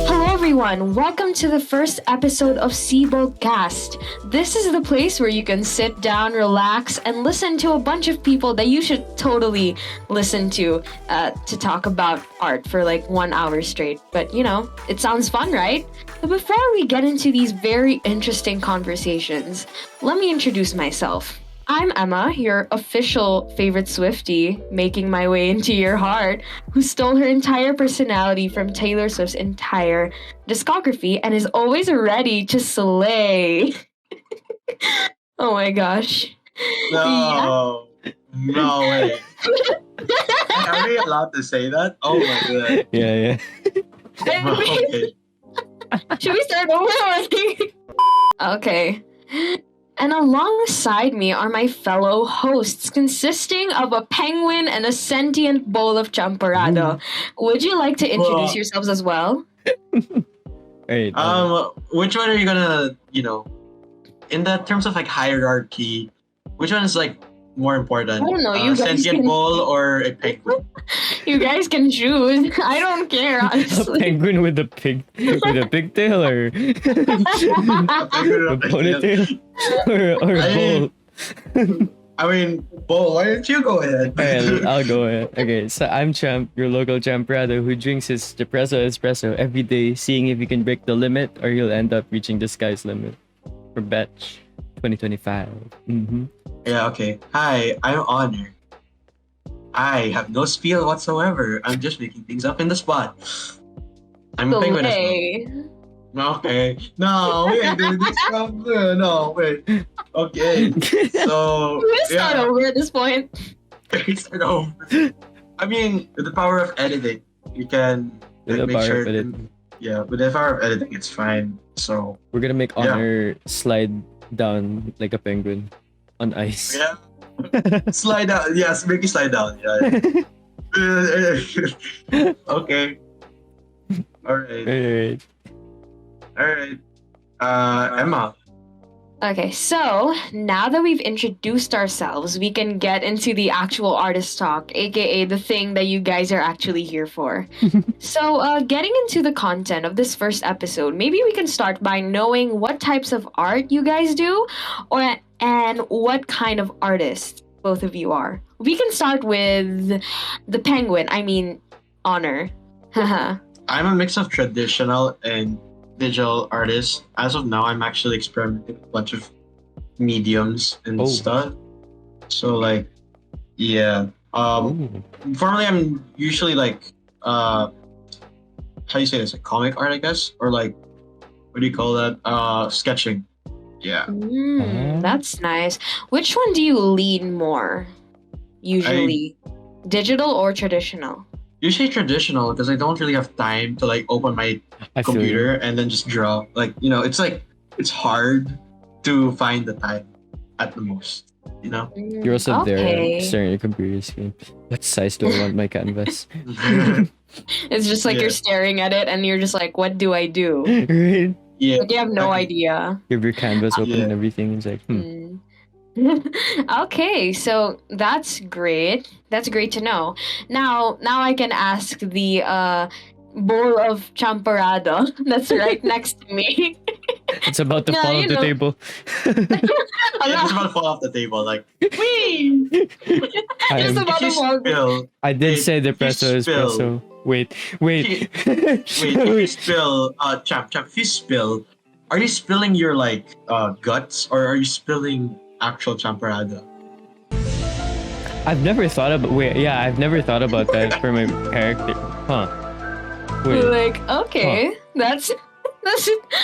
Hello, everyone. Welcome to the first episode of SibolCast. This is the place where you can sit down, relax, and listen to a bunch of people that you should totally listen to talk about art for like 1 hour straight. But you know, it sounds fun, right? But before we get into these very interesting conversations, let me introduce myself. I'm Emma, your official favorite Swiftie, making my way into your heart, who stole her entire personality from Taylor Swift's entire discography and is always ready to slay. Oh my gosh. No, no way. Are we allowed to say that? Oh my god. Yeah. Okay. Should we start over? Okay. And alongside me are my fellow hosts, consisting of a penguin and a sentient bowl of champorado. Would you like to introduce yourselves as well? Alright. Which one are you gonna, in the terms of like hierarchy, which one is like more important? I don't know, you guys sentient can- bull or a penguin? You guys can choose. I don't care, a honestly. penguin with a pigtail or A penguin or a a ponytail or a bull. I mean, bull. Why don't you go ahead? Alright, I'll go ahead. Okay, so I'm Champ, your local champrado who drinks his espresso every day, seeing if he can break the limit or he'll end up reaching the sky's limit for batch 2025. Yeah. Okay. Hi, I'm Honor. I have no spiel whatsoever. I'm just making things up in the spot. I'm a penguin as well. Slay. Okay. No, wait, dude. This no, wait. Okay. So, We're gonna start over at this point. Start over. I mean, with the power of editing, you can With the make power sure. of editing. Yeah, with the power of editing, it's fine. So, We're gonna make Yeah. Honor slide down like a penguin on ice. yeah. Slide down. Yes, make it slide down. Yeah. Okay. All right. Alright. All right. Emma. Okay, so now that we've introduced ourselves, we can get into the actual artist talk, aka the thing that you guys are actually here for. So, getting into the content of this first episode, maybe we can start by knowing what types of art you guys do, and what kind of artist both of you are. We can start with the penguin. I mean, Honor. Haha. I'm a mix of traditional and digital artist. As of now, I'm actually experimenting with a bunch of mediums and Oh. stuff. So like, yeah. Ooh. Formerly, I'm usually like, how do you say this? Like comic art, I guess, or like, what do you call that? Sketching. Yeah. That's nice. Which one do you lean more? Usually, digital or traditional? Usually traditional because I don't really have time to like open my I feel you. computer and then just draw. Like, it's like it's hard to find the time at the most. You're also there Okay. staring at your computer screen. What size do I want my canvas? It's just like Yeah. you're staring at it and you're just like, what do I do? Right? Yeah. Like you have no Okay. idea. You have your canvas open Yeah. and everything. It's like, Okay, so that's great. That's great to know. Now I can ask the bowl of champorado that's right next to me. It's about to Yeah, fall you off the know. table. Yeah, it's about to fall off the table. Like, Whee! I Just am- about if to you fall. spill, I did Hey, say if you espresso. spill- Wait. wait, if you spill, champ, if you spill, are you spilling your like guts or are you spilling actual champorado? I've never thought about. I've never thought about that for my character. Huh. Wait. Like, okay, that's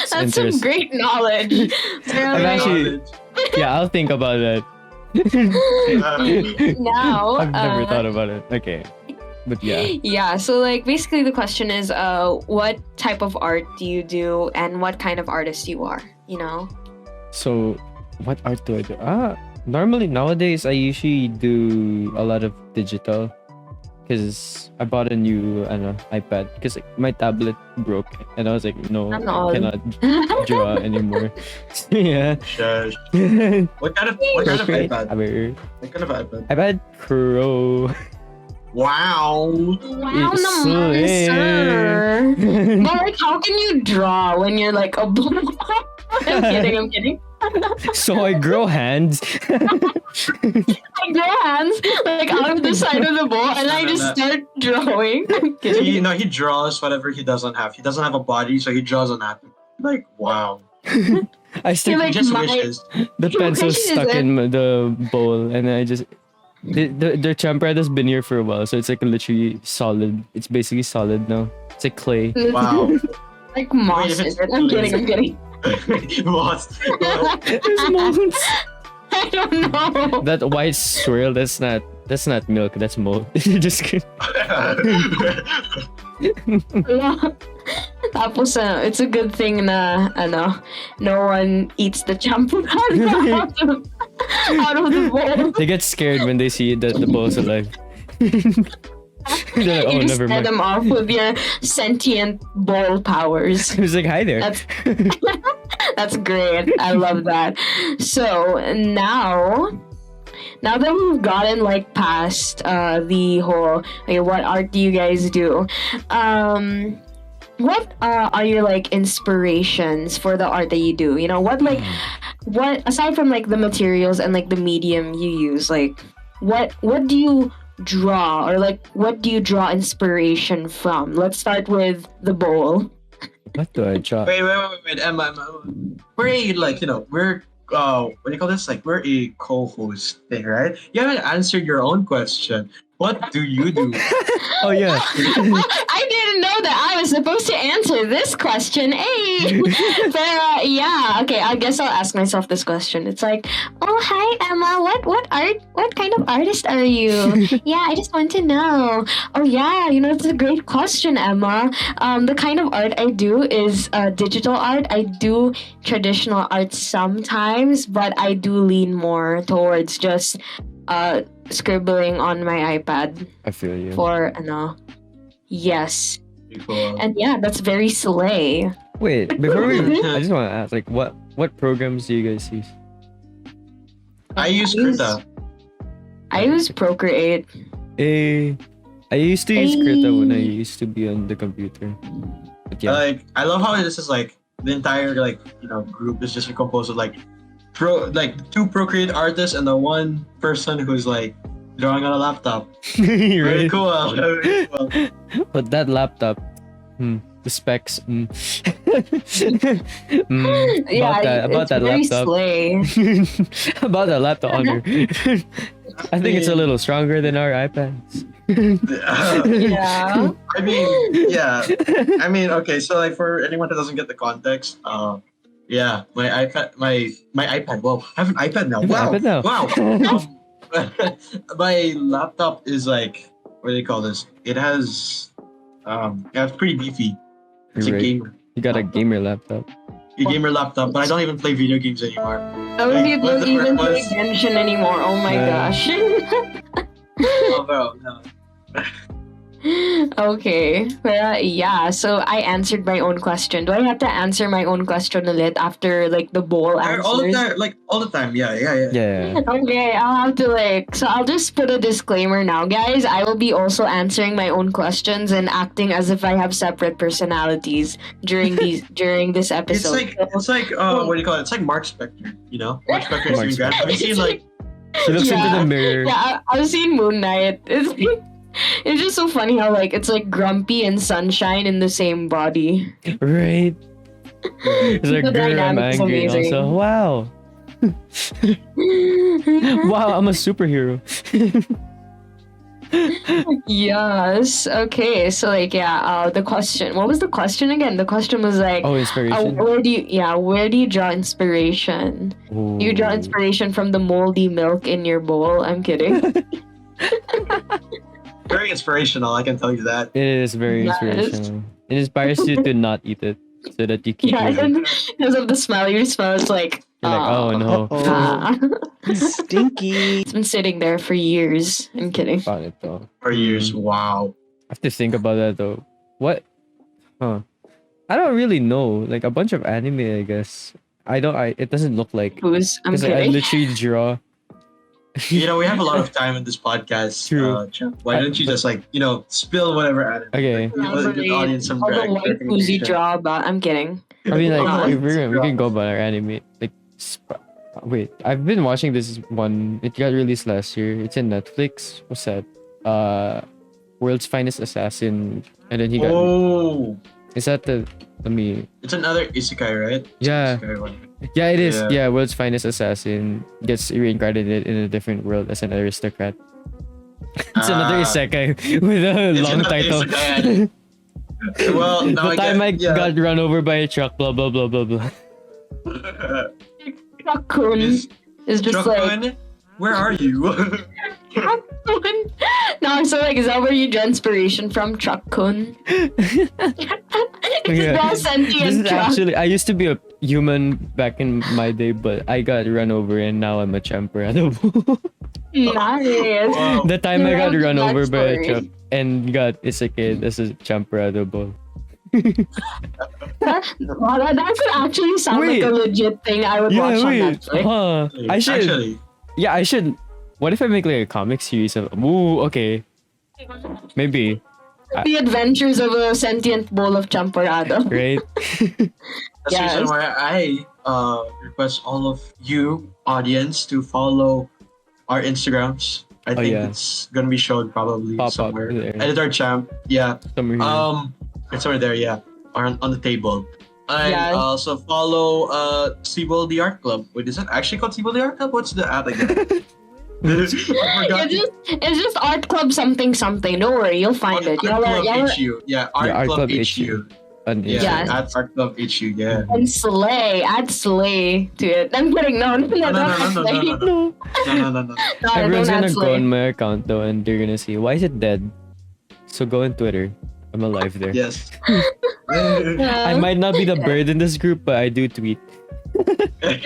some interesting. great knowledge. I'm Really. actually- Yeah, I'll think about that. Now, I've never thought about it. Okay. But yeah. Yeah, so like basically the question is what type of art do you do and what kind of artist you are, you know? So, what art do I do? Normally nowadays I usually do a lot of digital. because I bought a new iPad because my tablet broke and I was like, no, I'm I all. cannot draw anymore. Yeah. Shush. What kind of Procreate. iPad? What kind of iPad? iPad Pro. Wow. Wow, It's naman, sir. slim. But like, how can you draw when you're like a ball? I'm kidding. I'm kidding. So I grow hands. I grow hands like out of the side of the ball, and I just start drawing. I'm kidding. He draws whatever he doesn't have. He doesn't have a body, so he draws an apple. Like, wow. I stick You're like, Just my- wishes. the pencil Which is stuck it? in the bowl, and I just the champrad has been here for a while, so it's like literally solid. It's basically solid now. It's like clay. Wow. Like moss. Wait, if it's Is it? I'm kidding. I'm kidding. Moss. There's mold. I don't know. That white swirl, that's not milk, that's mold. Just kidding. Tapos, it's a good thing na, no one eats the champurrado out of the bowl. They get scared when they see that the bowl's alive. They're like, oh, You just never set mind. them off with your sentient bowl powers. It was like, hi there. That's great. I love that. So now that we've gotten like past the whole like, what art do you guys do? What are your like inspirations for the art that you do? You know, what aside from like the materials and like the medium you use, like what do you draw, or like what do you draw inspiration from? Let's start with the bowl. What do I draw? Wait, Emma. We're we're what do you call this? Like, we're a co-host thing, right? You haven't answered your own question. What do you do? Oh yeah. I didn't know that I was supposed to answer this question. Hey, but yeah, okay. I guess I'll ask myself this question. It's like, oh hi Emma, what kind of artist are you? Yeah, I just want to know. Oh yeah, it's a great question, Emma. The kind of art I do is digital art. I do traditional art sometimes, but I do lean more towards just scribbling on my iPad I feel you. for yes. Cool. And yeah, that's very slay. Wait, before we I just want to ask, like, what programs do you guys use? I use Krita. I use Procreate. I used to use Krita when I used to be on the computer. But yeah. Like, I love how this is like the entire group is just composed of two Procreate artists and the one person who's like drawing on a laptop. Very Right? cool. Very cool. But that laptop, the specs. Yeah, about it's that very laptop. slay. About that laptop, Honor. I think it's a little stronger than our iPads. Yeah. I mean, yeah. I mean, okay. So, like, for anyone who doesn't get the context, yeah, my iPad. Whoa, I have an iPad now. You have Wow, an iPad now. wow. My laptop is like, what do they call this? It has, it's pretty beefy. It's You're a right. gamer. You got a gamer laptop. A gamer laptop, but I don't even play video games anymore. Oh, you what's don't the even pay purpose? attention anymore. Oh my Yeah. gosh. Oh, bro, no. Okay. Well, yeah, so I answered my own question. Do I have to answer my own question ulit after like the bowl answers? All the time. Yeah. Yeah. Okay, I'll have to so I'll just put a disclaimer now, guys. I will be also answering my own questions and acting as if I have separate personalities during this episode. It's like what do you call it? It's like Mark Spector, Mark Spector is Mark doing that. Have you seen like She looks into Yeah. the mirror. Yeah, I've seen Moon Knight. It's just so funny how it's like Grumpy and Sunshine in the same body. Right. It's like, The girl, I'm dynamic's angry. amazing. Also, wow. Wow, I'm a superhero. Yes. Okay. So the question. What was the question again? The question was like, Oh, inspiration. where do you draw inspiration? Ooh. You draw inspiration from the moldy milk in your bowl. I'm kidding. very inspirational. I can tell you that. It is very Yes. inspirational. It inspires you to not eat it so that you keep Yeah, moving. because of the smell. You smell it's like You're like, oh no. Ah. Stinky. It's been sitting there for years. I'm kidding. Found it though. For years. Mm. Wow. I have to think about that though. What? Huh. I don't really know. Like a bunch of anime, I guess. It doesn't look like. Who's? I'm Because I kidding. literally draw. You know, we have a lot of time in this podcast. True. Champ. Why don't you just like, spill whatever anime? Okay. Give the audience some All the white who's you recommendation. draw about. I'm kidding. I mean, like, Oh, if we it's can go by our anime. Like, wait, I've been watching this one. It got released last year. It's in Netflix. What's that? World's Finest Assassin. And then he got. Oh, Is that the? Let me. it's another isekai, right? Yeah. Isekai one. Yeah, it is. Yeah. Yeah, World's Finest Assassin gets reincarnated in a different world as an aristocrat. It's another Ah. isekai with a It's long another title. isekai. Well, now The time I yeah. got run over by a truck, blah blah blah blah blah. Truck-kun is just like. Truck-kun, where are you? Truck-kun. No, so like, is that where you draw inspiration from? Truck-kun? It's Yeah. the This sentient is truck. actually, I used to be a human back in my day, but I got run over and now I'm a champerado. Nice. Wow. The time I got Love run that over by a story. truck and got isekai as a champerado ball. Wow, that could actually sound Wait. like a legit thing I would watch on Netflix. Huh. I should. Actually, Yeah, I should. What if I make like a comic series of? Ooh, okay. Maybe. The adventures of a sentient bowl of champorado. Right? that's Yes. the reason why I request all of you, audience, to follow our Instagrams. I think yeah. it's gonna be shown probably Pop up somewhere. there. Editor Champ, yeah. Somewhere here. It's somewhere there, yeah. Or on the table. And Yeah. also follow Sibol the Art Club. Wait, is it actually called Sibol the Art Club? What's the app again? I forgot. It's just Art Club something something. Don't worry, you'll find it. Art Club Y'all HU. Yeah, Art Art Club Club HU. And Yeah, Yes. at Art Club HU, yeah. and slay, add slay to it. I'm kidding. No, No, no, don't no, add no, slay. no, no, no, no, no. No, Everyone's don't gonna add go slay. on my account though, and they're gonna see why is it dead. So go on Twitter. I'm alive there. Yes. I might not be the bird in this group, but I do tweet. It's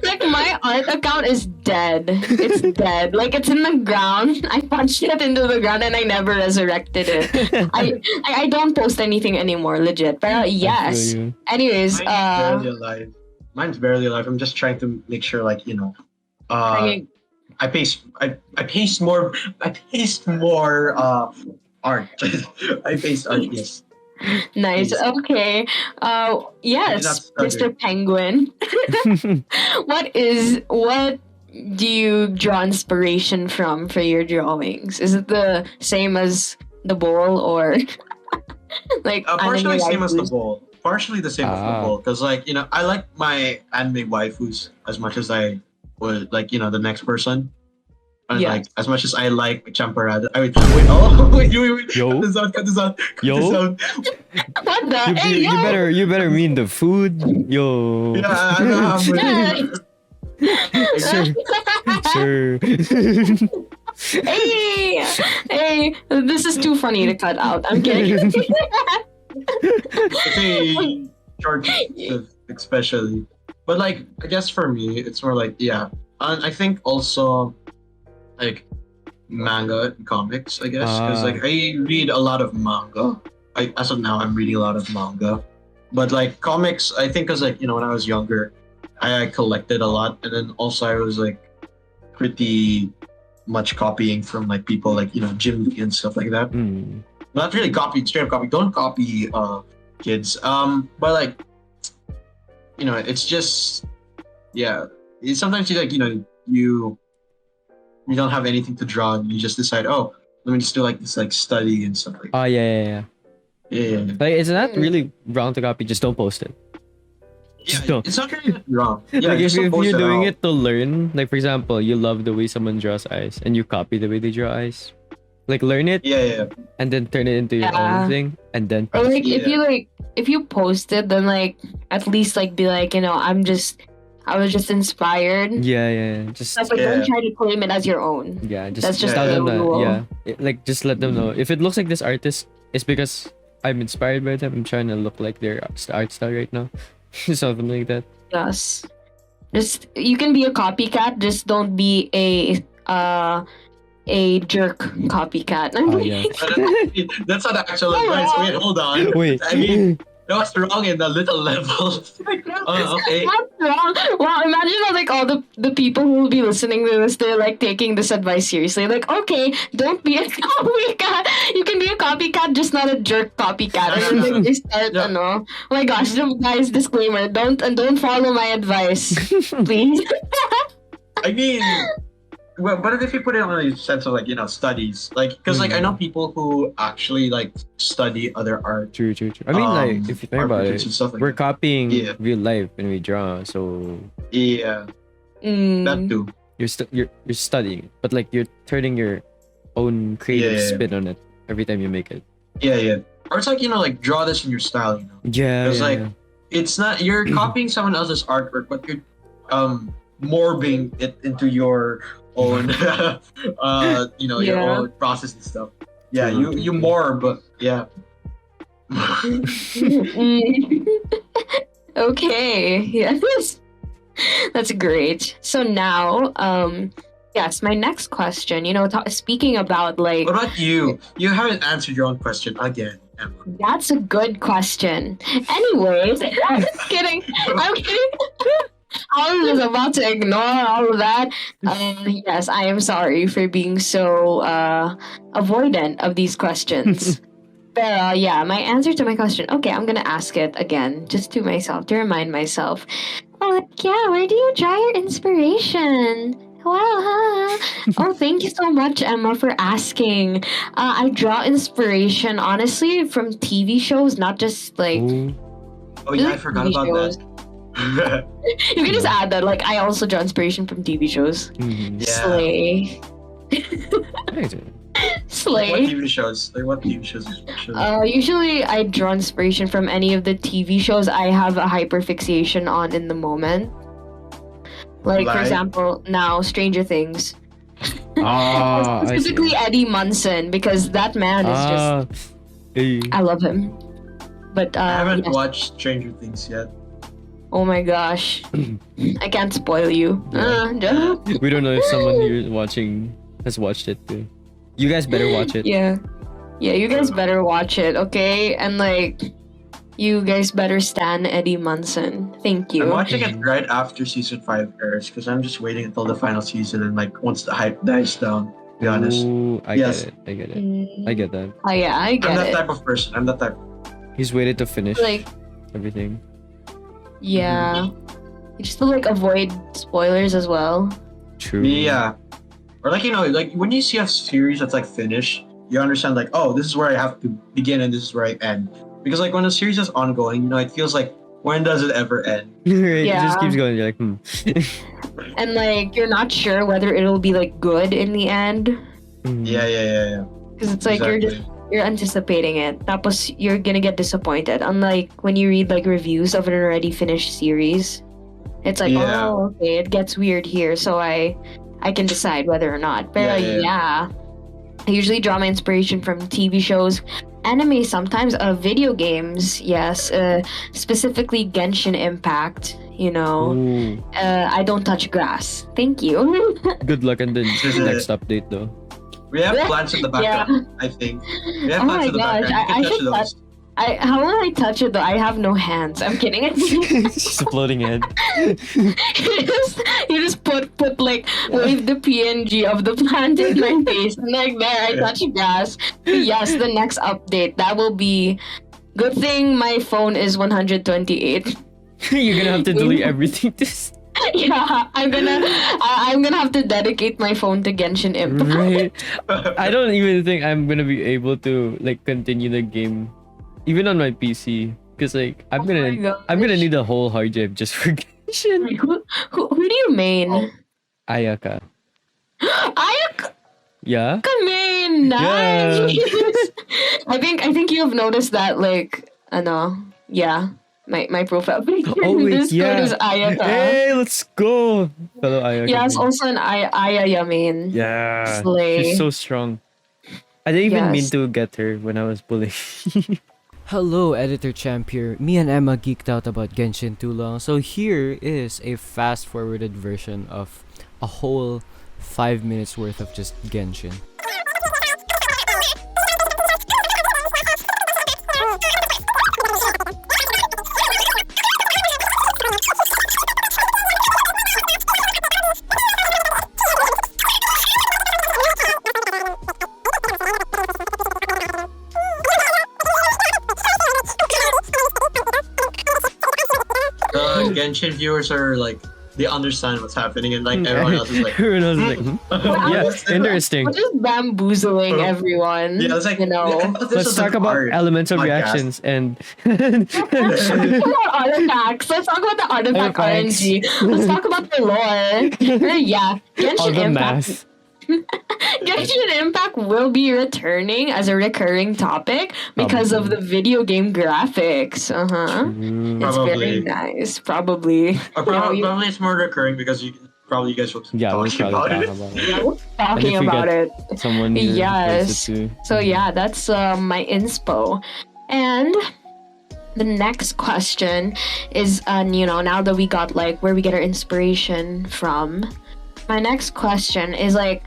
like my art account is dead. It's dead. Like it's in the ground. I punched it into the ground and I never resurrected it. I don't post anything anymore, legit. But I yes. feel you. Anyways, Mine's barely alive. Mine's barely alive. I'm just trying to make sure, like, I paste more art. I paste art, yes. nice. Please. Okay. Yes, That's not Mr. Penguin. What do you draw inspiration from for your drawings? Is it the same as the bowl or like Partially anime same as the waifus? bowl. Partially the same as the Ah. bowl. Because, like, I like my anime waifus as much as I would, like, the next person. And, Yeah. like, as much as I like Champarada. Wait, wait. Yo. Cut this out, cut this out. Cut Yo. this out. What the? You, Hey, you, yo! you better mean the food. Yo. Yeah, I know. Yeah. Sure. Hey, this is too funny to cut out. I'm kidding. It's a short, especially. But, like, I guess for me, it's more like, yeah. And I think also, like, manga and comics, I guess. Because, like, I read a lot of manga. As of now, I'm reading a lot of manga. But, like, comics, I think because, like, when I was younger, I collected a lot. And then also I was, like, pretty much copying from, like, people like, Jim Lee and stuff like that. Hmm. Not really copy, straight up copy. Don't copy, kids. But, like, it's just, yeah. Sometimes you like, you don't have anything to draw, and you just decide, oh, let me just do like this, like study and stuff like that. Oh yeah. Yeah. Like it's not really wrong to copy. Just don't post it. Just don't. It's not really wrong. Yeah, Like if just don't you're post doing at it to learn, like for example, you love the way someone draws eyes, and you copy the way they draw eyes. Like learn it all. Yeah. and then turn it into your Yeah. own thing, and then Or like Yeah. if you post it, then like at least like be like, I was just inspired. yeah. Just But Yeah. don't try to claim it as your own. yeah, That's just just tell the them that. rule. Yeah, like just let them know if it looks like this artist, it's because I'm inspired by them. I'm trying to look like their art style right now. Something like that. Yes. Just you can be a copycat, just don't be a jerk copycat. Oh yeah. That's not actual advice. Wait, hold on. Wait. I mean, that was wrong in a little level. Okay. What's wrong? Wow, imagine like all the people who will be listening to this, they're like taking this advice seriously. Like, okay, don't be a copycat. You can be a copycat, just not a jerk copycat. And then they start, Yeah. Oh my gosh, guys, disclaimer: don't follow my advice, please. I mean, well, but if you put it on a sense of like studies, like because like I know people who actually like study other art. True. I mean, like if you think about art it, and stuff like we're that. copying Yeah. real life when we draw. So Yeah, that too. you're studying, but like you're turning your own creative Yeah. spin on it every time you make it. Yeah. Or it's like like draw this in your style. Yeah. It's like it's not you're copying someone else's artwork, but you're morbing it into your own your Yeah. own process and stuff. Yeah, True. you morb. Yeah. Mm. Okay. Yes. That's great. So now, yes, my next question. Speaking about like, What about you? You haven't answered your own question again, Emma. that's a good question. Anyways, I'm just kidding. I'm kidding. I was just about to ignore all of that. Yes, I am sorry for being so avoidant of these questions. But yeah, my answer to my question. Okay, I'm gonna ask it again, just to myself, to remind myself. Oh, yeah, where do you draw your inspiration? Wow. Oh, thank you so much, Emma, for asking. I draw inspiration, honestly, from TV shows, not just like. Ooh. Oh yeah, I forgot TV about shows. that. You can just add that. Like, I also draw inspiration from TV shows. Mhm. Yeah. Slay. Nice. What Slay. TV shows? Like what TV shows especially? Usually I draw inspiration from any of the TV shows I have a hyperfixation on in the moment. Like, for Like? example, now Stranger Things. Ah, I see. Specifically Eddie Munson, because that man is just Ah, hey. I love him. But I haven't yes. watched Stranger Things yet. Oh my gosh. I can't spoil you. Yeah. We don't know if someone here watching has watched it too. You guys better watch it. Yeah. Yeah, you guys better watch it, okay? And like you guys better stan Eddie Munson. Thank you. I'm watching it right after season 5 airs because I'm just waiting until the final season and like once the hype dies down. To be honest, Ooh, I Yes. get it. I get it. Mm. I get that. Oh yeah, I I'm get that it. type of person. I'm that type. He's waited to finish Like, everything. yeah. You just to like avoid spoilers as well. True. Yeah, or like like when you see a series that's like finished, you understand like this is where I have to begin and this is where I end. Because like when a series is ongoing, it feels like when does it ever end? Right, it just Yeah. keeps going. You're like, And like you're not sure whether it'll be like good in the end. Mm. Yeah. Because it's like you're anticipating it. Tapos you're gonna get disappointed. Unlike when you read like reviews of an already finished series. It's like, Yeah. oh, okay, it gets weird here, so I can decide whether or not. But Yeah. I usually draw my inspiration from TV shows, anime sometimes, video games, yes, specifically Genshin Impact, Ooh, I don't touch grass. Thank you. good luck on the next update though. We have plants in the background. I think we have Oh plants my in the gosh, background. You I can touch should those. how will I touch it though? I have no hands. I'm kidding. It's just a floating head. you just put like wave the PNG of the plant in my face and like there I touch grass. Yes, the next update that will be. Good thing my phone is 128. You're gonna have to delete everything. Yeah, I'm gonna have to dedicate my phone to Genshin Impact. Right. I don't even think I'm gonna be able to like continue the game, even on my PC, because like I'm my gonna need a whole hard drive just for Genshin. Like, who do you main? Ayaka. Ayaka Yeah. main. Nice. I think you have noticed that like yeah. My profile picture Oh in wait, Discord yeah. is Ayaka. Hey, let's go. Fellow Ayaka. Yeah, it's main. also an Ayaya main. Yeah. Slay. She's so strong. I didn't even mean Yes. to get her when I was bullying. Hello, Editor Champ here. Me and Emma geeked out about Genshin too long, so here is a fast-forwarded version of a whole 5 minutes worth of just Genshin. Genshin viewers are like they understand what's happening, and like everyone else is like, Everyone else is like, yeah, interesting. We're just bamboozoling everyone. yeah, it's like you know. Let's talk about elemental reactions and Let's talk about artifacts. Let's talk about the artifact Artifacts. RNG. Let's talk about the lore. Yeah, all Genshin the Impact. math. Genshin Impact will be returning as a recurring topic because of the video game graphics. It's very Probably. nice. Probably. Probably, Yeah, it's more recurring because you guys will keep Yeah, we'll talking probably about talk it. about it. we're talking if we about get it. Someone here who Yes. plays it too. So yeah, that's my inspo. And the next question is, now that we got like where we get our inspiration from, my next question is like,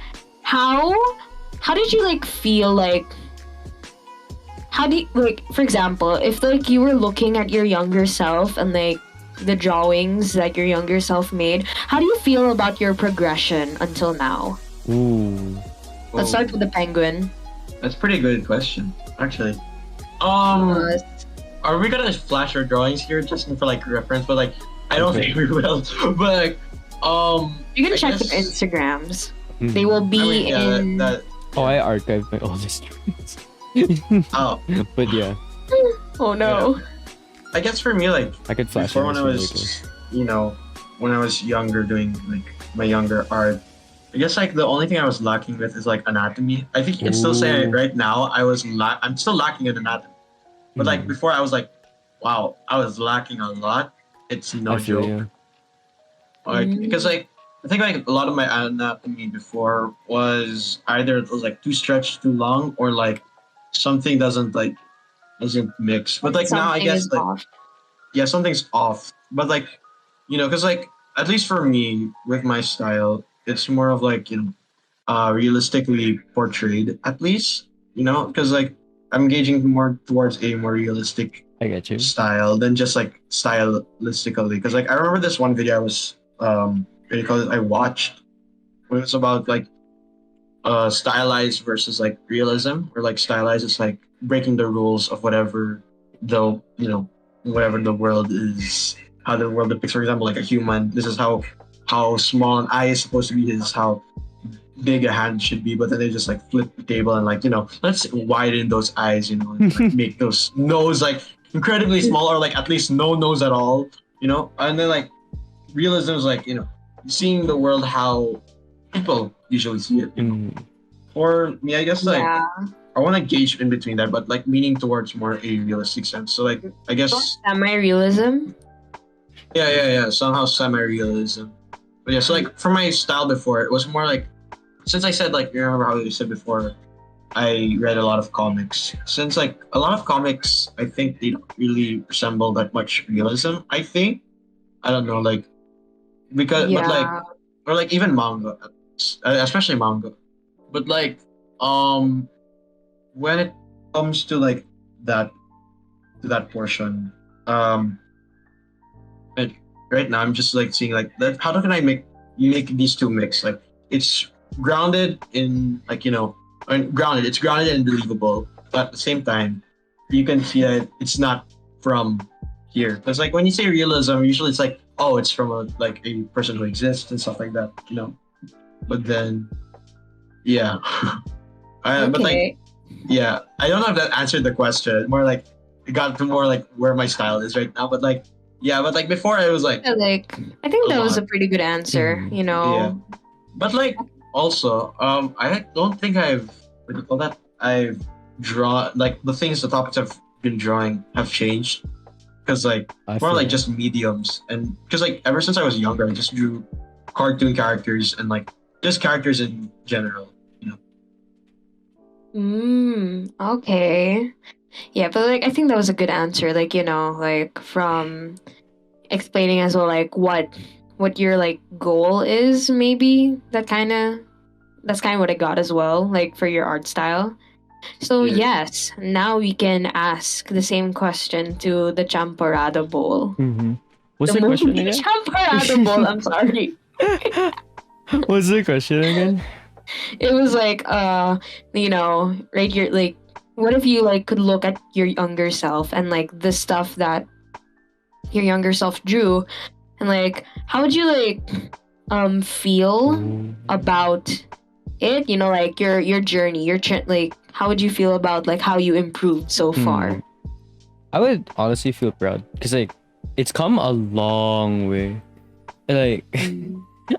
how did you like feel like? How do you like, for example, if like you were looking at your younger self and like the drawings that your younger self made, how do you feel about your progression until now? Ooh. Let's start with the penguin. That's a pretty good question, actually. Uh, Are we gonna flash our drawings here just for like reference? But like, I don't Okay. think we will. But like, you can I check guess- their Instagrams. Mhm. They will be I mean, yeah, in. that Oh, I archived my oldest drawings. oh, But yeah, Oh no. I guess for me, like I could flash before it when I later. was, when I was younger doing like my younger art, I guess like the only thing I was lacking with is like anatomy. I think you can still say Ooh. right now I'm still lacking in anatomy. But like Mhm. before, I was like, wow, I was lacking a lot. It's no I feel joke. you. Like Mm. because like I think like a lot of my anatomy before was either it was like too stretched too long or like something doesn't mix. But like now I Something guess is like off. yeah, something's off. But like because like at least for me with my style, it's more of like realistically portrayed at least because like I'm gauging more towards a more realistic I get you. style than just like stylistically. Because like I remember this one video I was what do you call it? I watched when it was about like stylized versus like realism, or like stylized is like breaking the rules of whatever the whatever the world is, how the world depicts. For example, like a human, this is how small an eye is supposed to be. This is how big a hand should be. But then they just like flip the table and like let's widen those eyes, and like, make those nose like incredibly small, or like at least no nose at all. And then like realism is like seeing the world how people usually see it. Mm. For me, I guess like Yeah. I want to gauge in between that, but like leaning towards more a realistic sense. So like I guess Semi-realism. yeah, somehow semi-realism. But yeah, so like for my style before, it was more like, since I said like, you remember how you said before, I read a lot of comics. Since like a lot of comics, I think they don't really resemble that much realism. I think I don't know, like because Yeah. but like or like even manga, especially manga. But like when it comes to like that portion, and right now I'm just like seeing like that. How can I make these two mix? Like it's grounded in like grounded. It's grounded and believable, but at the same time, you can see that it's not from here. Because like when you say realism, usually it's like, oh, it's from a person who exists and stuff like that. But then, yeah, but like Okay. yeah, I don't know if that answered the question. More like it got to more like where my style is right now. But like yeah, but like before I was like, Yeah, like I think A that was a lot. pretty good answer. Mhm. You know. but like also I don't think I've what do you call that? I've drawn like the topics I've been drawing have changed because like I more feel like you. just mediums, and because like ever since I was younger, I just drew cartoon characters and like just characters in general. Okay. Yeah, but like I think that was a good answer. Like, like from explaining as well like what your like goal is, maybe. That's kind of what I got as well, like for your art style. So Yeah. yes, now we can ask the same question to the Champorado Bowl. Mm-hmm. What's the movie question again? Champorado Bowl, I'm sorry. What's the question again? It was like right here, like what if you like could look at your younger self and like the stuff that your younger self drew, and like how would you like feel about it, like your journey, like how would you feel about like how you improved so far? I would honestly feel proud because like it's come a long way. Like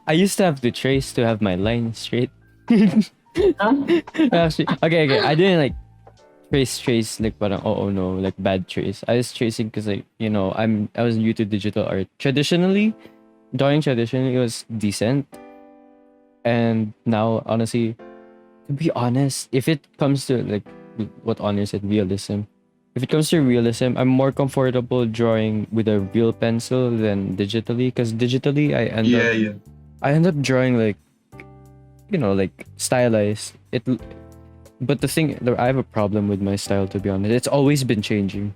I used to have to trace to have my line straight. Actually, okay. I didn't like trace like parang oh no, like bad trace. I was tracing because like I was new to digital art. Drawing traditionally was decent, and now honestly, to be honest, if it comes to like what Honor said, realism. If it comes to realism, I'm more comfortable drawing with a real pencil than digitally, because digitally I end up drawing like like stylized. But the thing, I have a problem with my style, to be honest. It's always been changing.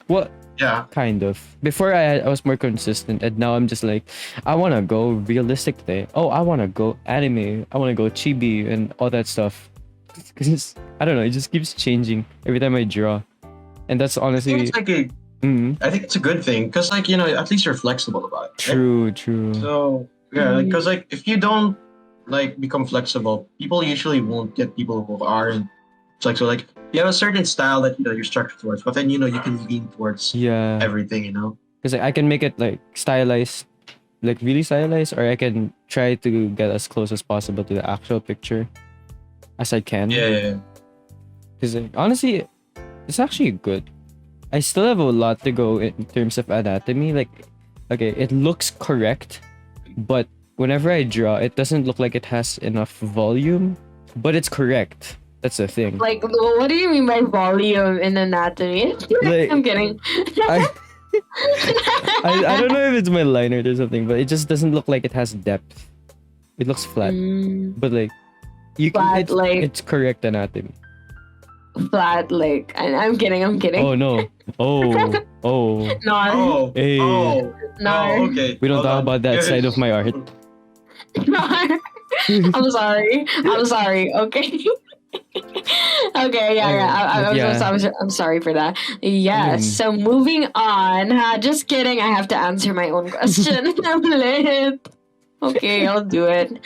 Well, Yeah. kind of. Before I was more consistent, and now I'm just like, I want to go realistic today. Oh, I want to go anime. I want to go chibi and all that stuff. Because I don't know, it just keeps changing every time I draw, and that's I think honestly it's like a, Mhm. I think it's a good thing because like at least you're flexible about it. Right? True. So yeah, because like if you don't like become flexible, people usually won't get people who aren't flexible. Like you have a certain style that you're structured towards, but then you can lean towards Yeah, everything. because I can make it like stylized, like really stylized, or I can try to get as close as possible to the actual picture as I can. Yeah. Because honestly, it's actually good. I still have a lot to go in terms of anatomy. Like, okay, it looks correct, but whenever I draw, it doesn't look like it has enough volume, but it's correct. That's the thing. Like, what do you mean by volume in anatomy? Like, I'm kidding. I, I don't know if it's my line art or something, but it just doesn't look like it has depth. It looks flat, but like Flat, like- it's correct anatomy. Flat, like, I'm kidding. Oh no! Oh. Nar. Oh. Hey. Oh. Nar. Oh, okay. We don't Hold talk on. about that side of my art. Nar. I'm sorry. Okay. Okay, I'm sorry for that. Yes. So moving on. Just kidding. I have to answer my own question. I'm lit. Okay, I'll do it.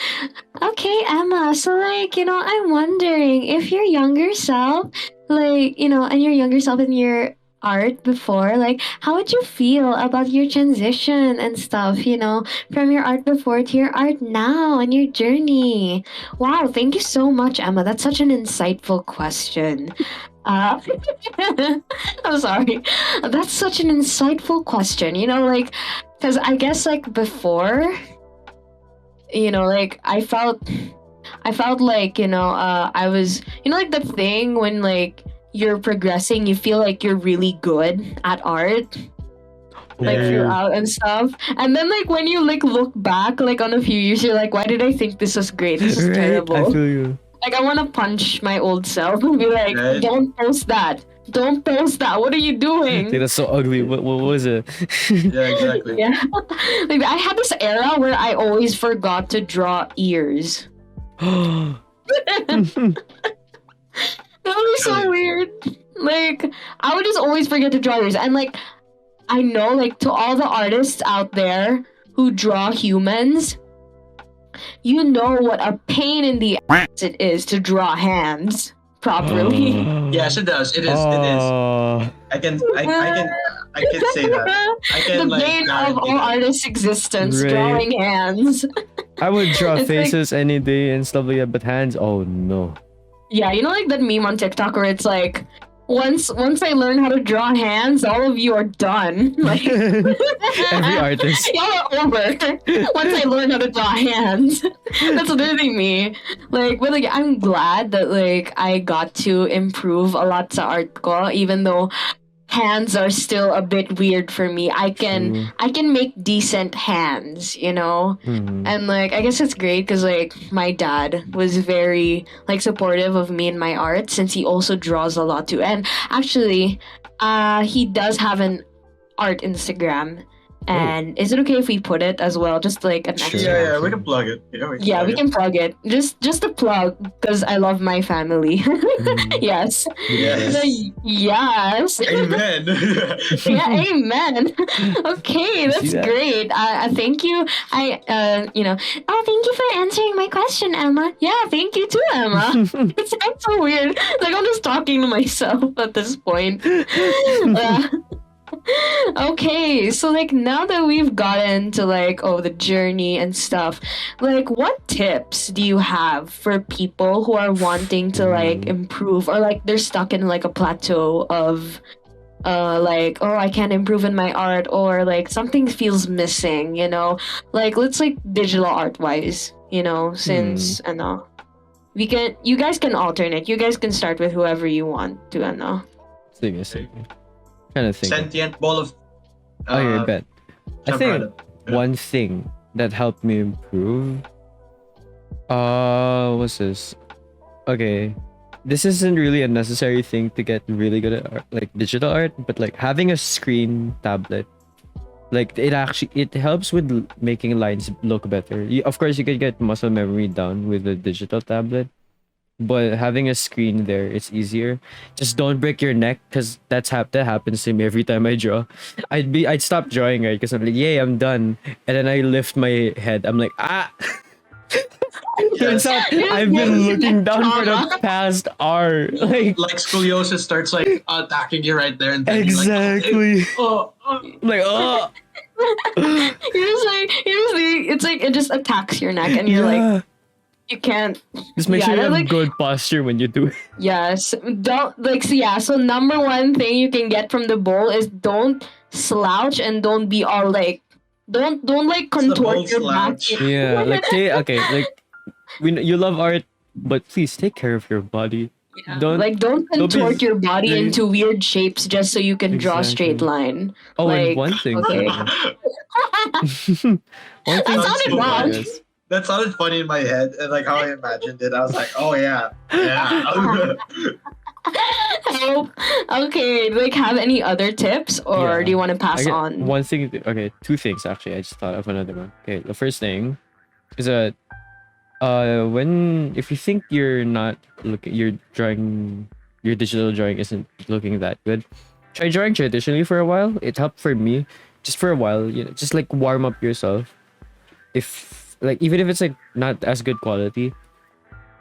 Okay, Emma. So like, I'm wondering if your younger self, like, and your younger self in your art before, like, how would you feel about your transition and stuff, from your art before to your art now and your journey? Wow, thank you so much, Emma. That's such an insightful question. I'm sorry. That's such an insightful question, like, because I guess, like, before, like, I felt like, I was, like, the thing when, like, you're progressing, you feel like you're really good at art, like throughout and stuff, and then like when you like look back like on a few years, you're like, why did I think this was great? This is terrible. I feel you. Like, I want to punch my old self and be like, Right. don't post that, what are you doing? Dude, that's so ugly. What was it? Yeah, exactly. Yeah. Like, I had this era where I always forgot to draw ears. That was so weird. Like, I would just always forget to draw ears. And, like, I know, like, to all the artists out there who draw humans, you know what a pain in the ass it is to draw hands properly. Yes, it does. It is. I can say that. I can, The like, bane of guarantee all that. artists' existence, Right. drawing hands. I would draw It's like- faces any day and stuff like that, but hands, oh no. Yeah, like that meme on TikTok where it's like, once I learn how to draw hands, all of you are done. Like Every artist. y'all are over. Once I learn how to draw hands, that's literally me. Like, but like, I'm glad that like I got to improve a lot sa art ko, even though hands are still a bit weird for me. True. I can make decent hands, you know. Mhm. And like I guess it's great because like my dad was very like supportive of me and my art since he also draws a lot too. And actually, he does have an art Instagram. And is it okay if we put it as well? Just like an Sure. extra. Yeah, we can plug it. Yeah, we can plug it. Just a plug because I love my family. Mhm. Yes. Yes. Yes. Amen. Yeah, amen. Okay, that's that? great. Thank you. Oh, thank you for answering my question, Emma. Yeah, thank you too, Emma. It's so weird. Like I'm just talking to myself at this point. Okay, so like now that we've gotten to like the journey and stuff, like what tips do you have for people who are wanting to like improve or like they're stuck in like a plateau of like I can't improve in my art or like something feels missing, you know? Like let's like digital art wise, you know, since you guys can alternate. You guys can start with whoever you want to Sige. Kind of think. Sentient ball of. Okay, bet. I think Champrado. one thing that helped me improve. What's this? Okay, this isn't really a necessary thing to get really good at art, like digital art, but like having a screen tablet, like it helps with making lines look better. Of course, you could get muscle memory down with a digital tablet, but having a screen there, it's easier. Just don't break your neck, because that happens to me every time I draw. I'd stop drawing, right, because I'm like, yay, I'm done, and then I lift my head, I'm like, ah. Turns out I've been looking down for the past hour, like scoliosis starts like attacking you right there, and then exactly. You're Like, oh. it's like it just attacks your neck and you're like you can't. Just make Yeah, sure you that's have like- good posture when you do it. Yes, don't like so number one thing you can get from the bowl is don't slouch and don't be all like don't like It's the bowl contort your back. slouch. Yeah, like like you love art, but please take care of your body. Yeah. Don't Don't don't be contort your body very- into weird shapes just so you can draw a straight Exactly. line. Oh, and like, one thing. okay. One thing. That sounded wrong. Yes. That sounded funny in my head, and like how I imagined it, I was like, oh yeah. Help. Okay, like have any other tips or Yeah. do you want to I pass get on? one thing. Okay, two things actually. I just thought of another one. Okay, the first thing is that if you think you're not looking, your digital drawing isn't looking that good, try drawing traditionally for a while. It helped for me, just for a while. Just like warm up yourself. If like even if it's like not as good quality,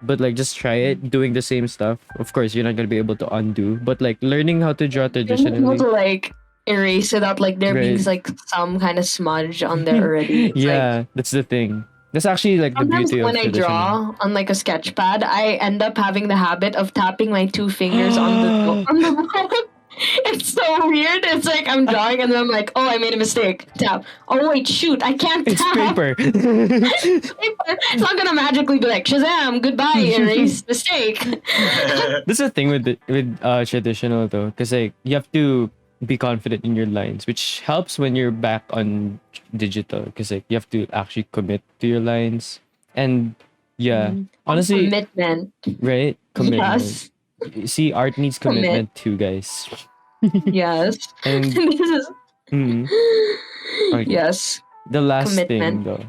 but like just try it doing the same stuff. Of course, you're not gonna be able to undo, but like learning how to draw Being able traditionally. to like erase it out like there being Right. like some kind of smudge on there already. It's, like, Yeah, that's the thing. That's actually like the sometimes beauty of when I traditional. draw on like a sketch pad, I end up having the habit of tapping my two fingers on the book. It's so weird. It's like I'm drawing and then I'm like, oh, I made a mistake. Tap. Oh wait, shoot, I can't It's tap. paper. It's not gonna magically be like Shazam, goodbye, erase mistake. That's the thing with traditional though, because like you have to be confident in your lines, which helps when you're back on digital, because like you have to actually commit to your lines, and yeah, honestly, Commitment. right? Commitment. Yes. See, art needs Commit. commitment too, guys. Yes. And This is Okay. yes, the last thing Commitment. though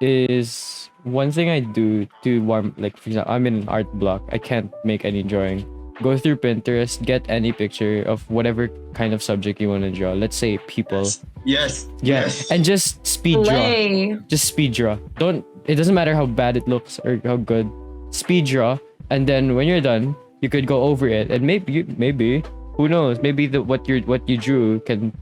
is one thing I do to warm, like for example, I'm in an art block. I can't make any drawing. Go through Pinterest, get any picture of whatever kind of subject you want to draw. Let's say people. Yes. Yeah. Yes. And just speed draw. Play. Just speed draw. It doesn't matter how bad it looks or how good. Speed draw. And then when you're done, you could go over it. And maybe, who knows? Maybe what you drew can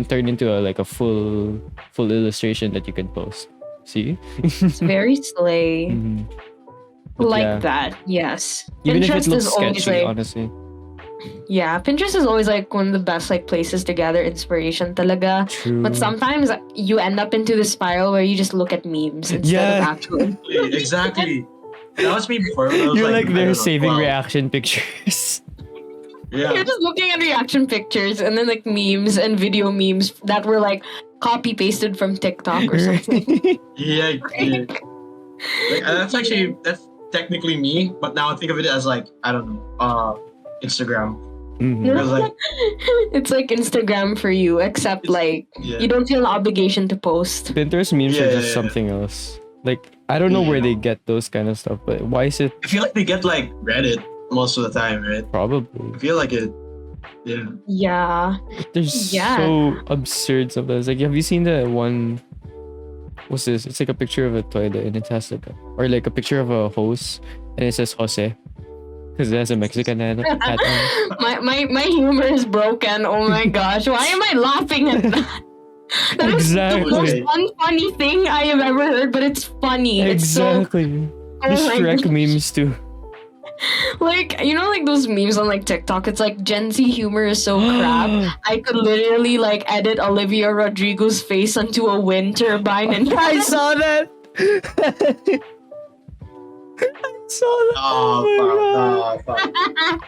turn into a full illustration that you can post. See? It's very slay. Mhm. But Like yeah. that, yes. Even if it Pinterest looks is always sketchy, like honestly. Yeah, Pinterest is always like one of the best like places to gather inspiration talaga. True. But sometimes you end up into the spiral where you just look at memes instead of Yeah. actual. Exactly. That was me before. When I was You're like I there don't know, saving 12. reaction pictures. You're Yeah. just looking at reaction pictures and then like memes and video memes that were like copy pasted from TikTok or something. Yeah. Yeah. Like, that's technically me, but now I think of it as like I don't know, Instagram. Mhm. Because like It's like Instagram for you, except like yeah. you don't feel an obligation to post. Pinterest memes Yeah, are yeah, just yeah. something else. Like I don't know where Yeah. they get those kind of stuff, but why is it I feel like they get like Reddit most of the time, right? probably? I feel like it. Yeah. Yeah. They're Yeah. so absurd sometimes. Like, have you seen the one? What's this? It's like a picture of a toilet and it has like or like a picture of a hose and it says Jose because it has a Mexican hat on. my humor is broken. Oh my gosh. Why am I laughing at that? That is Exactly. the most unfunny thing I have ever heard, but it's funny. It's so Exactly. The oh my Shrek gosh. memes too. Like, you know, like those memes on like TikTok, it's like Gen Z humor is so crap. I could literally like edit Olivia Rodrigo's face onto a wind turbine and I saw that. I saw that. Oh, my God.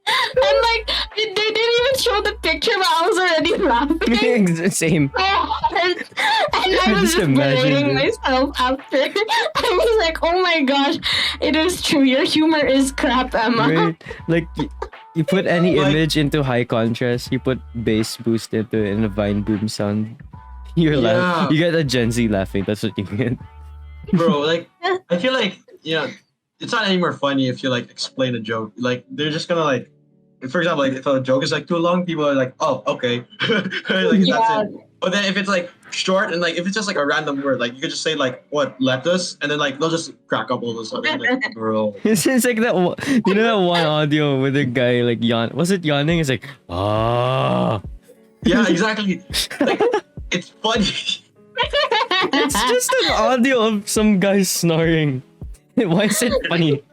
and like they didn't even show the picture, but I was already laughing. Same. and I was just just imagined berating it. myself after. I was like, oh my gosh, it is true. Your humor is crap, Emma. Right? Like you put any Like- image into high contrast, you put bass boost into it and a Vine boom sound. You're Yeah. laughing. You get a Gen Z laughing. That's what you get. Bro, like I feel like it's not any more funny if you like explain a joke. Like they're just gonna like, for example, like if a joke is like too long, people are like, oh, okay, like Yeah. that's it. But then if it's like short and like if it's just like a random word, like you could just say like what lettuce, and then like they'll just crack up all of a sudden. Like, bro, It's like that. You know that one audio with the guy like yawn. Was it yawning? It's like ah. yeah, exactly. Like it's funny. It's just an audio of some guy snoring. Why is it funny?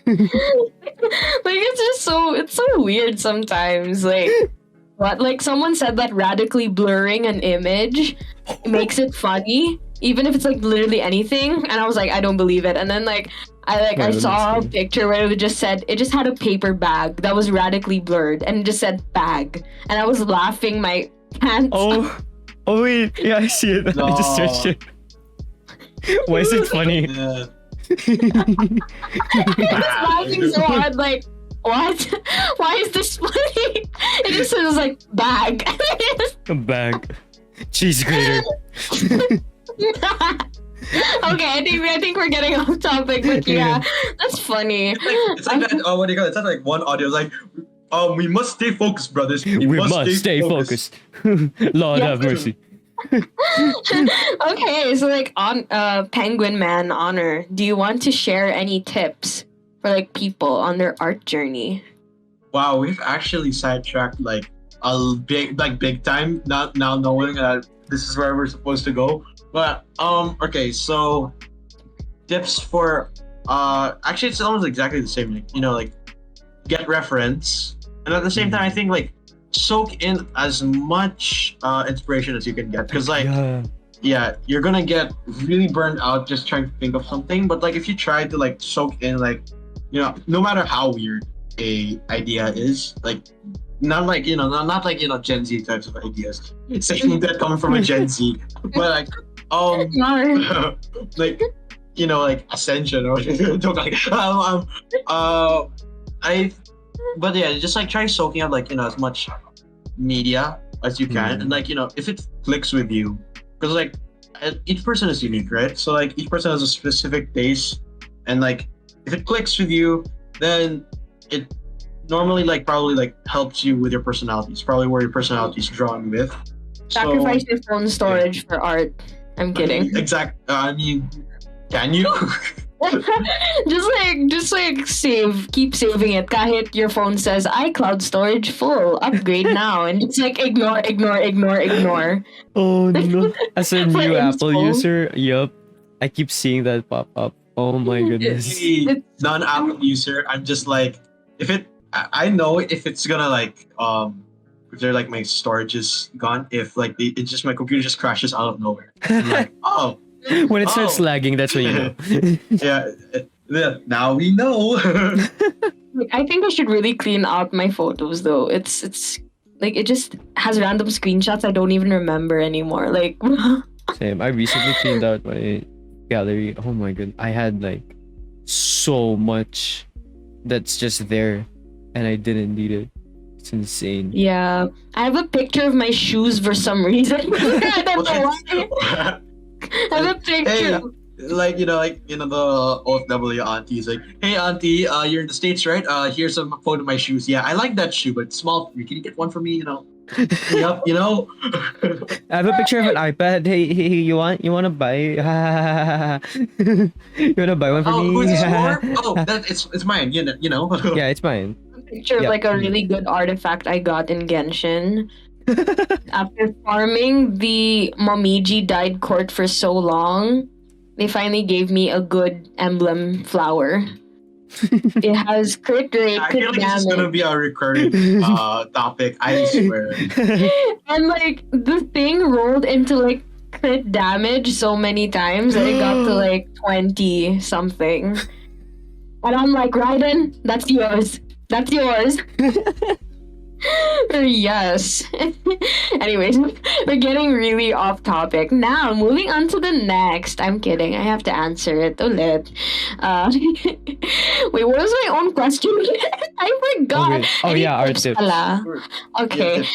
Like it's so weird sometimes. Like what? Like someone said that radically blurring an image makes it funny, even if it's like literally anything. And I was like, I don't believe it. And then like I let me saw a see. picture where it just had a paper bag that was radically blurred and it just said bag. And I was laughing my pants off. Oh wait, yeah, I see it. I just No. searched it. Why is it funny? Yeah. I was laughing so hard, like, what? Why is this funny? It just says like bag. A bag. Cheese grater. Okay, I think we're getting off topic, but yeah, that's funny. It's like that. What do you call it? It's not like one audio. It's like, we must stay focused, brothers. We must stay focused. Lord Yeah. have mercy. Okay, so like on Penguin Man honor, do you want to share any tips for like people on their art journey? Wow, we've actually sidetracked like a big time. Not now knowing that this is where we're supposed to go. But okay, so tips for actually it's almost exactly the same. Like, like get reference, and at the same time, I think like soak in as much inspiration as you can get, because like Yeah. you're gonna get really burned out just trying to think of something. But like if you try to like soak in like no matter how weird a idea is, like not like not like Gen Z types of ideas. It's saying that coming from a Gen Z, but like No. like like ascension or joke like but yeah, just like try soaking up like as much media as you can, and like if it clicks with you, because like each person is unique, right? So like each person has a specific taste, and like if it clicks with you, then it normally like probably like helps you with your personality. It's probably where your personality is drawn with. Sacrifice your phone storage for art. I'm kidding. I mean, can you? just like keep saving it. Kahit your phone says iCloud storage full, upgrade now, and it's like ignore. Oh no. As a For new Apple inspo. user, yup. I keep seeing that pop up. Oh my goodness. As a non-Apple user, I'm just like, if it I know if it's gonna like if they're like my storage is gone, if like it just my computer just crashes out of nowhere. I'm like, oh, When it starts Oh. lagging, that's when you know. yeah, now we know. I think I should really clean out my photos though. It's like it just has random screenshots I don't even remember anymore. Like Same. I recently cleaned out my gallery. Oh my god. I had like so much that's just there and I didn't need it. It's insane. yeah, I have a picture of my shoes for some reason. I don't know why. I have a picture. Hey, like the OFW aunties, like, hey auntie, you're in the States, right? Here's a photo of my shoes. Yeah, I like that shoe, but it's small. Can you get one for me? Yup, I have a picture of an iPad. Hey, you wanna buy? You wanna buy one for Oh, me? who's this for? Oh, it's mine. You know. Yeah, it's mine. Picture of Yeah. like a really good artifact I got in Genshin. After farming the Momiji dyed court for so long, they finally gave me a good emblem flower. It has crit rate, I feel crit like this is gonna damage, be a recurring topic. I swear. and like the thing rolled into like crit damage so many times that it got to like 20 something. And I'm like, Raiden, that's yours. That's yours. Yes. Anyways, we're getting really off topic. Now, moving on to the next. I'm kidding. I have to answer it. Ulit. Wait, what was my own question? I forgot. wait. Oh, Any yeah, art tips tips. pala? Okay.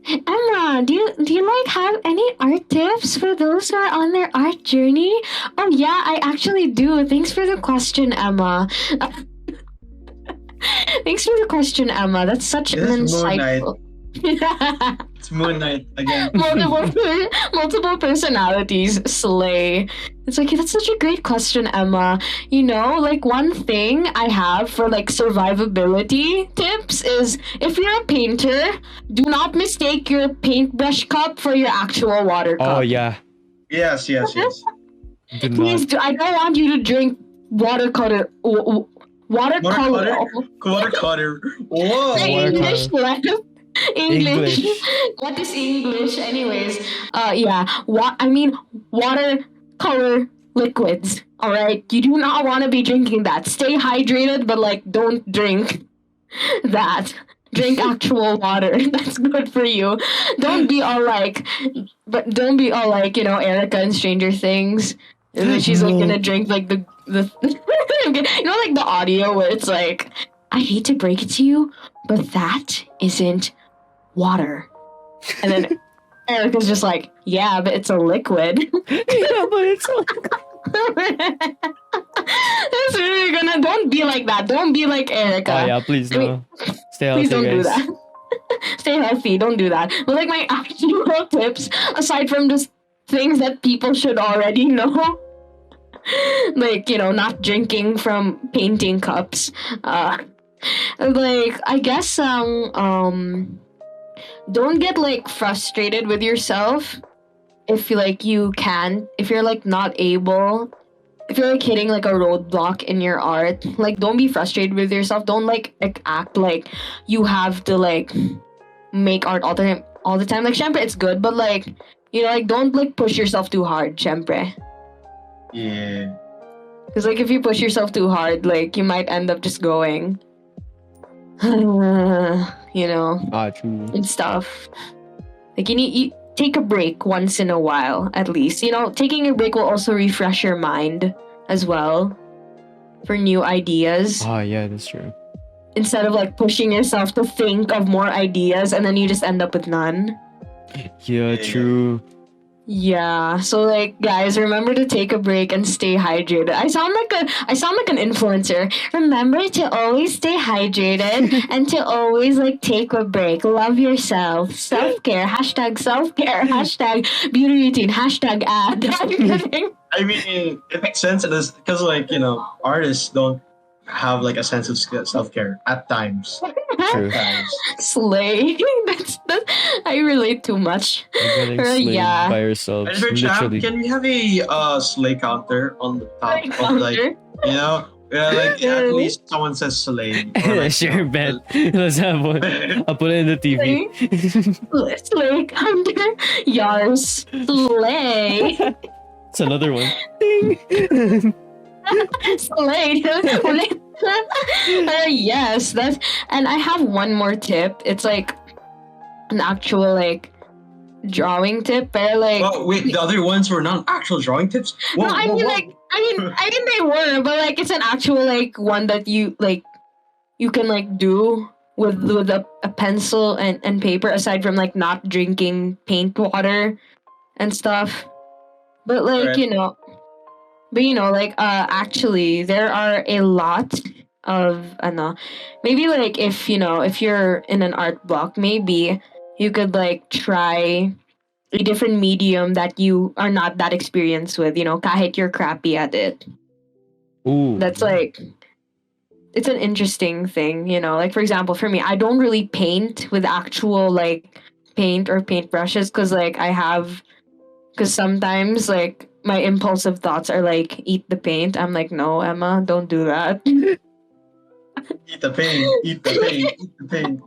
Emma, do you like have any art tips for those who are on their art journey? Oh yeah, I actually do. Thanks for the question, Emma. Thanks for the question, Emma. That's such an Yes, Moon Knight. insightful. It's Moon Knight again. multiple personalities slay. It's like that's such a great question, Emma. Like one thing I have for like survivability tips is if you're a painter, do not mistake your paintbrush cup for your actual water cup. Oh yeah. Yes. Do Please not. do. I don't want you to drink watercolor. Watercolor. Watercolor. Whoa. Say Watercolor. English left. English. English. What is English? Anyways, yeah. Watercolor liquids. All right. You do not want to be drinking that. Stay hydrated, but like, don't drink that. Drink actual water. That's good for you. Don't be all like, Erica in Stranger Things. And then she's like No. gonna drink like the like the audio where it's like, I hate to break it to you, but that isn't water. And then Erica's just like, yeah, but it's a liquid. Yeah, but it's That's really gonna. Don't be like that. Don't be like Erica. Oh yeah, please I mean, no. Stay healthy, Please don't do guys. that. Stay healthy. Don't do that. But like my actual tips, aside from just things that people should already know, like not drinking from painting cups. Like I guess don't get like frustrated with yourself if you're like not able. If you're like hitting like a roadblock in your art, like don't be frustrated with yourself. Don't like act like you have to like make art all the time. Like syempre it's good, but like like don't like push yourself too hard, syempre. Yeah. Because like if you push yourself too hard, like you might end up just going, and stuff. Like you take a break once in a while, at least. Taking a break will also refresh your mind as well for new ideas. Oh yeah, that's true. Instead of like pushing yourself to think of more ideas and then you just end up with none. Yeah, true. Yeah, so like guys, remember to take a break and stay hydrated. I sound like an influencer. Remember to always stay hydrated and to always like take a break. Love yourself. Self-care. #self-care. #beauty routine. #ad. I mean, it makes sense because artists don't have like a sense of self-care at times. True. Slay. That's I relate too much. We're getting slayed Yeah. by ourselves. Editor Champ, Literally. can we have a slay counter on the top of like Counter. Yeah, like at least someone says slay. Or like, Sure, bet. Let's have one. I'll put it in the TV. Slay under yours. Slay. It's another one. Ding. Slay. Yes, that's. And I have one more tip. It's like an actual like drawing tip, but like. Oh wait, the other ones were not actual drawing tips. Whoa, No, I whoa, mean whoa. like I mean they were, but like it's an actual like one that you can like do with a pencil and paper, aside from like not drinking paint water and stuff. But like Right. like actually there are a lot of maybe like if you're in an art block, maybe you could like try a different medium that you are not that experienced with, kahit you're crappy at it. Ooh. That's like, it's an interesting thing, like for example, for me, I don't really paint with actual like paint or paint brushes because sometimes like my impulsive thoughts are like, eat the paint. I'm like, no, Emma, don't do that. Eat the pain. Eat the pain. Eat the pain.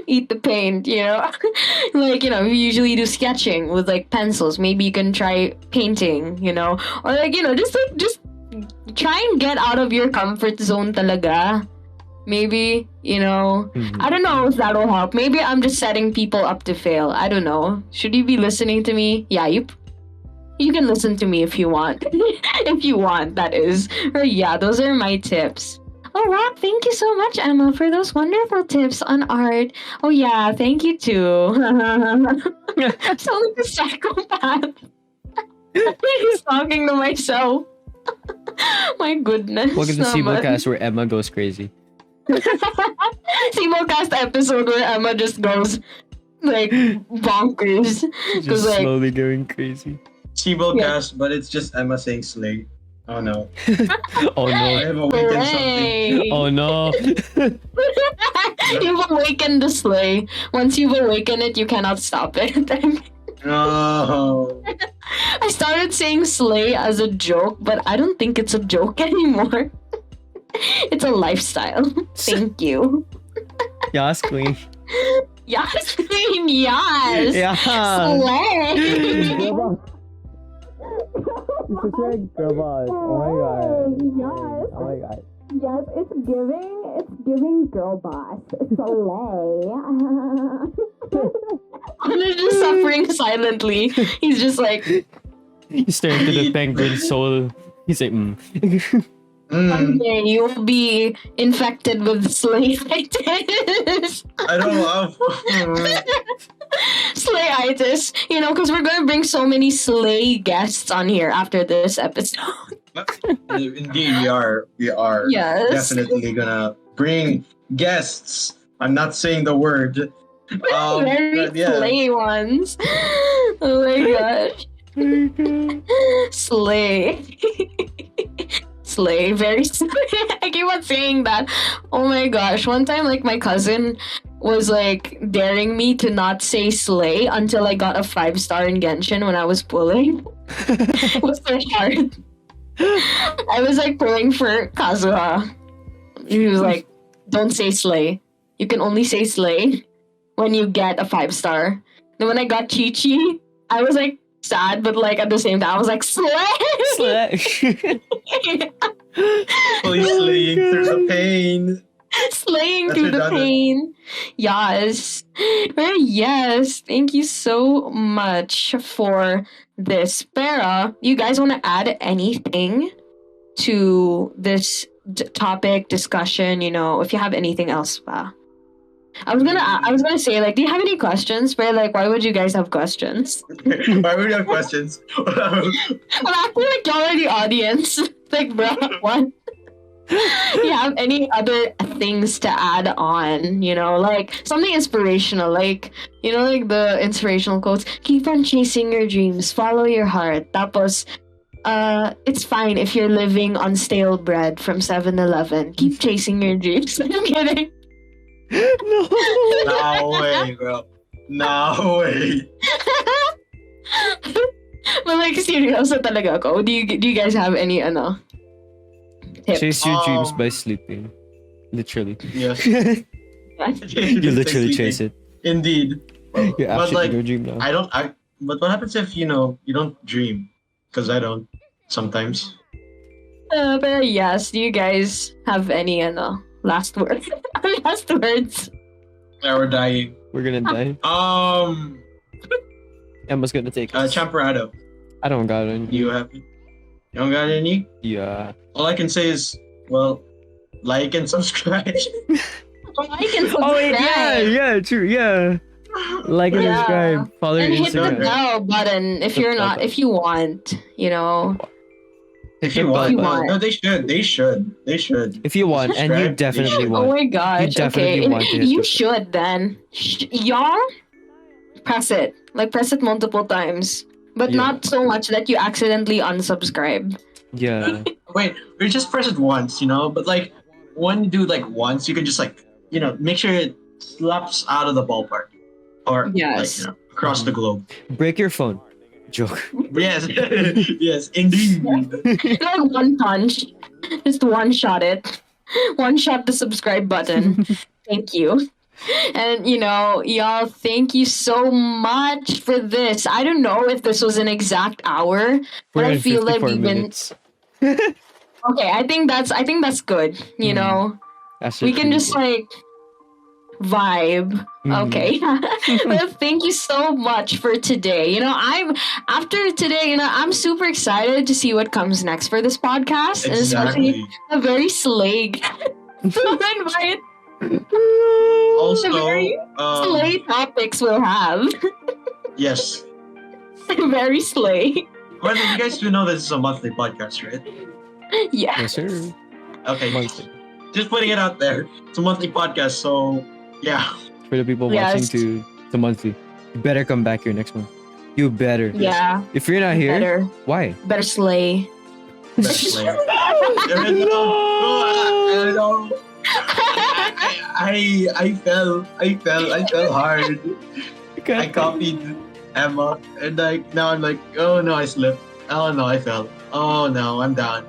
Eat the paint, like we usually do sketching with like pencils. Maybe you can try painting, or like just try and get out of your comfort zone talaga. Maybe I don't know if that'll help. Maybe I'm just setting people up to fail. I don't know. Should you be listening to me? Yeah, you can listen to me if you want. If you want, that is. Or yeah, those are my tips. Oh wow, thank you so much, Emma, for those wonderful tips on art. Oh yeah, thank you too. Sound like a psychopath. He's talking to myself. My goodness. Welcome to naman. SibolCast where Emma goes crazy. SibolCast episode where Emma just goes like bonkers. Just like- slowly going crazy. SibolCast, but it's just Emma saying slay. Oh no. Oh I no. have awakened something. Hooray. Oh no. You've awakened the sleigh. Once you've awakened it, you cannot stop it. No. I started saying slay as a joke, but I don't think it's a joke anymore. It's a lifestyle. Thank you. Yes, queen. Yes, queen, yes. Yeah. Slay. Come on. Oh my god. Yes. Oh my god. Yes, it's giving girl boss. Slay. Connor's just suffering silently. He's just like, He's staring to the penguin soul. He's like, Mm, okay, you will be infected with slayitis. I don't know. Slayitis. Because we're going to bring so many slay guests on here after this episode. Indeed, we are. We are Yes. definitely gonna bring guests. I'm not saying the word. Very but yeah. slay ones. Oh my gosh. Slay. Slay. Very slay. I keep on saying that. Oh my gosh. One time, like, my cousin was like daring me to not say slay until I got a 5-star in Genshin when I was pulling. It was so hard. I was like pulling for Kazuha. He was like, don't say slay. You can only say slay when you get a 5-star. Then when I got Chi-Chi, I was like sad, but like at the same time, I was like, slay! Fully slaying through the pain. Slaying That's through the redundant. pain. Yes. Yes. Thank you so much for this. Pero, you guys want to add anything to this topic discussion? If you have anything else, pa. I was gonna say, like, do you have any questions? But like, why would you guys have questions? Why would you have questions? I'm acting like y'all are the audience. Like, bro, what? You have any other things to add on, like something inspirational, like like the inspirational quotes, keep on chasing your dreams, follow your heart. Tapos it's fine if you're living on stale bread from 7-Eleven. Keep chasing your dreams. I'm kidding. No way, bro. No way. But like seryoso talaga ako. Do you guys have any tips. Chase your dreams Um, by sleeping. Literally. Yes. You literally chase it. Indeed. You're But actually like, in your dream now. but what happens if you don't dream? Because I don't sometimes. But yes, do you guys have any last words? Last words. Yeah, we're dying. We're gonna die. Emma's gonna take us. Champerado, I don't got any. you have you don't got any? Yeah. All I can say is, well, like and subscribe. Like and subscribe. Oh wait, yeah, true, yeah. Like and Yeah. subscribe. Follow And your hit the Instagram. bell button if you're not, if you want, If the you bell want. button. No, they should. If you want, and you Subscribe, definitely you Oh want. my gosh. definitely Okay. want to hit You the- should then. Y'all press it. Like press it multiple times. But Yeah. not so much that you accidentally unsubscribe. Yeah. Wait, we just press it once, but like when you do like once, you can just like make sure it slaps out of the ballpark, or Yes. like across the globe. Break your phone. Joke. Yes, yes, indeed. Like one punch. Just one shot it. One shot the subscribe button. Thank you. And y'all, thank you so much for this. I don't know if this was an exact hour, but We're I in feel like 54 we've been minutes. okay. I think that's good. That's We can pretty just good. like vibe. Mhm. Okay. Well, thank you so much for today. I'm after today, I'm super excited to see what comes next for this podcast. And especially Exactly. a very slay. Invite Also, very slay topics we'll have. yes. Very slay. Well, you guys do know this is a monthly podcast, right? Yeah. Yes, sir. Okay, Monthly. just putting it out there. It's a monthly podcast, so yeah. For the people Yes. watching to the monthly, you better come back here next month. You better. Yeah. If you're not here, Better. why? Better slay. Best player. I know. I fell hard. I copied Emma, and now I'm like, oh no, I slipped. Oh no, I fell. Oh no, I'm down.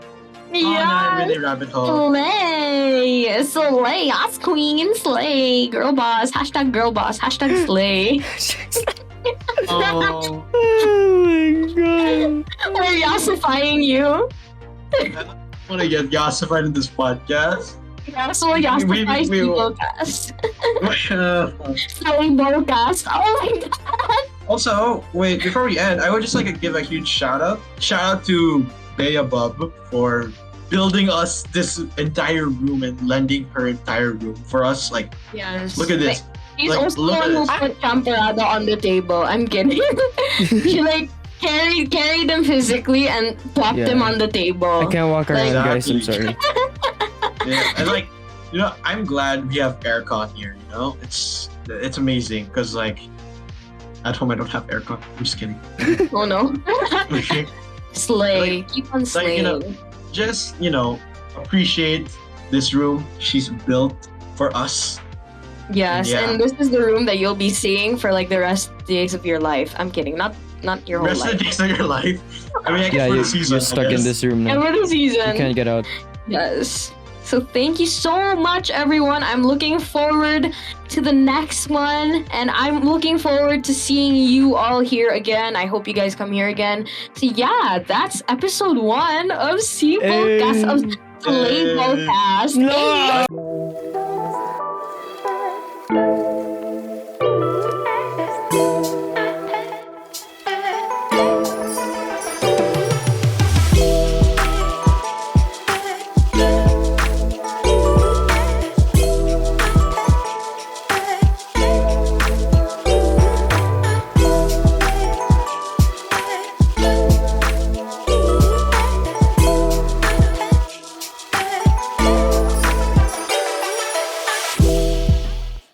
Oh no, I'm in Yeah. a rabbit hole. Slay. Slay. Us queen. Slay. Girl boss. Hashtag girl boss. Hashtag slay. Oh, Oh my god. We're yassifying you. I want to get yassified in this podcast. Yes, we'll yassify we will. SibolCast. SibolCast. Oh my god. Also, wait, before we end, I would just like to give a huge shout out. Shout out to Bea Bub for building us this entire room and lending her entire room for us. Like, Yes. look at this. He's Like, also the look one at who this. put Champerado on the table. I'm kidding. She like carried him physically and plopped him Yeah. on the table. I can't walk around, guys. I'm Exactly. sorry. Yeah, and like, I'm glad we have aircon here. It's amazing because like at home I don't have aircon. I'm just kidding. Oh no. Slay. Keep on like, slaying. Just appreciate this room she's built for us. Yes, Yeah. and this is the room that you'll be seeing for like the rest of the days of your life. I'm kidding, not your whole Rest of life. the days of your life. I mean, I guess Yeah, for you're, the season. you're stuck I in guess. this room now. Ever the You season. can't get out. Yes. So thank you so much, everyone. I'm looking forward to the next one, and I'm looking forward to seeing you all here again. I hope you guys come here again. So yeah, that's episode 1 of SibolCast of Hey. SibolCast. No!